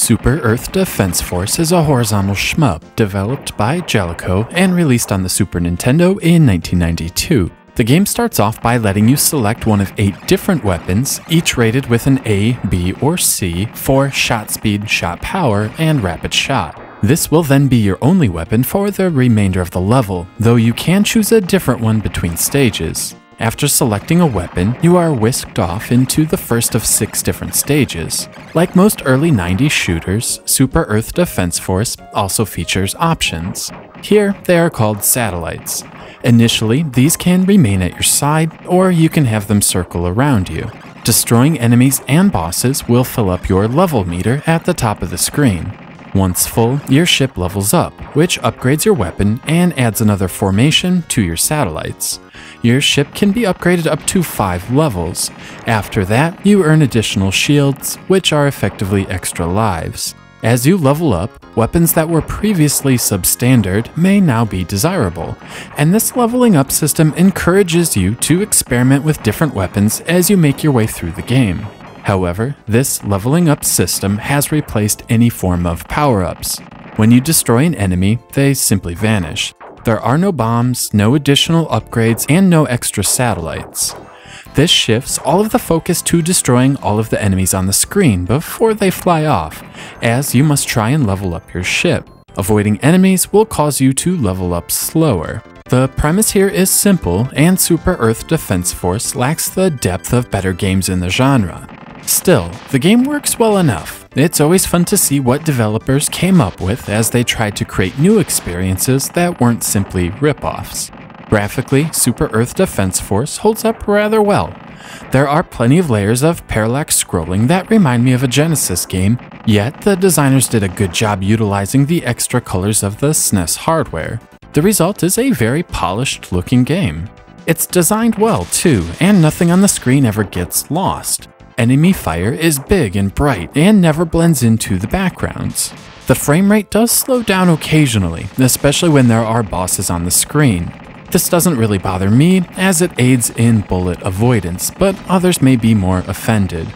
Super Earth Defense Force is a horizontal shmup developed by Jaleco and released on the Super Nintendo in 1992. The game starts off by letting you select one of 8 different weapons, each rated with an A, B, or C for shot speed, shot power, and rapid shot. This will then be your only weapon for the remainder of the level, though you can choose a different one between stages. After selecting a weapon, you are whisked off into the first of 6 different stages. Like most early 90s shooters, Super Earth Defense Force also features options. Here, they are called satellites. Initially, these can remain at your side, or you can have them circle around you. Destroying enemies and bosses will fill up your level meter at the top of the screen. Once full, your ship levels up, which upgrades your weapon and adds another formation to your satellites. Your ship can be upgraded up to 5 levels. After that, you earn additional shields, which are effectively extra lives. As you level up, weapons that were previously substandard may now be desirable, and this leveling up system encourages you to experiment with different weapons as you make your way through the game. However, this leveling up system has replaced any form of power-ups. When you destroy an enemy, they simply vanish. There are no bombs, no additional upgrades, and no extra satellites. This shifts all of the focus to destroying all of the enemies on the screen before they fly off, as you must try and level up your ship. Avoiding enemies will cause you to level up slower. The premise here is simple, and Super Earth Defense Force lacks the depth of better games in the genre. Still, the game works well enough. It's always fun to see what developers came up with as they tried to create new experiences that weren't simply rip-offs. Graphically, Super Earth Defense Force holds up rather well. There are plenty of layers of parallax scrolling that remind me of a Genesis game, yet the designers did a good job utilizing the extra colors of the SNES hardware. The result is a very polished looking game. It's designed well too, and nothing on the screen ever gets lost. Enemy fire is big and bright and never blends into the backgrounds. The frame rate does slow down occasionally, especially when there are bosses on the screen. This doesn't really bother me, as it aids in bullet avoidance, but others may be more offended.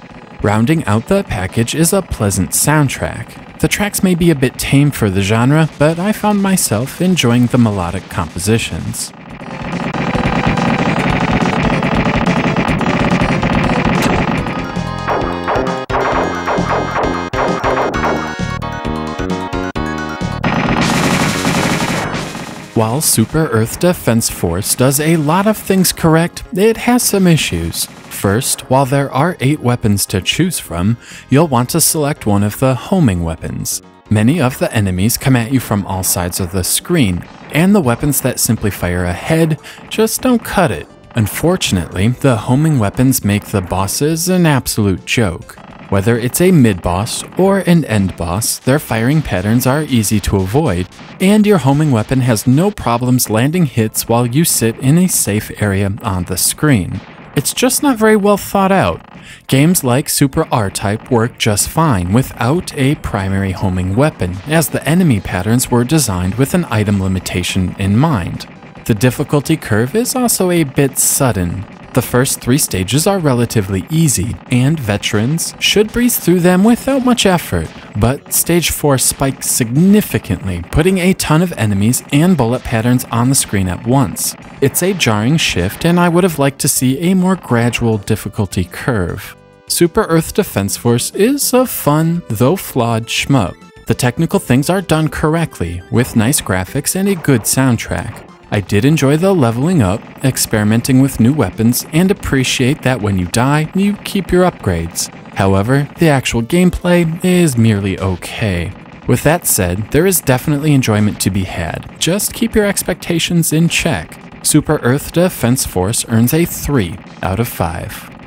Rounding out the package is a pleasant soundtrack. The tracks may be a bit tame for the genre, but I found myself enjoying the melodic compositions. While Super Earth Defense Force does a lot of things correct, it has some issues. First, while there are 8 weapons to choose from, you'll want to select one of the homing weapons. Many of the enemies come at you from all sides of the screen, and the weapons that simply fire ahead just don't cut it. Unfortunately, the homing weapons make the bosses an absolute joke. Whether it's a mid-boss or an end-boss, their firing patterns are easy to avoid, and your homing weapon has no problems landing hits while you sit in a safe area on the screen. It's just not very well thought out. Games like Super R-Type work just fine without a primary homing weapon, as the enemy patterns were designed with an item limitation in mind. The difficulty curve is also a bit sudden. The first 3 stages are relatively easy, and veterans should breeze through them without much effort, but stage 4 spikes significantly, putting a ton of enemies and bullet patterns on the screen at once. It's a jarring shift, and I would have liked to see a more gradual difficulty curve. Super Earth Defense Force is a fun, though flawed shmup. The technical things are done correctly, with nice graphics and a good soundtrack. I did enjoy the leveling up, experimenting with new weapons, and appreciate that when you die, you keep your upgrades. However, the actual gameplay is merely okay. With that said, there is definitely enjoyment to be had. Just keep your expectations in check. Super Earth Defense Force earns a 3 out of 5.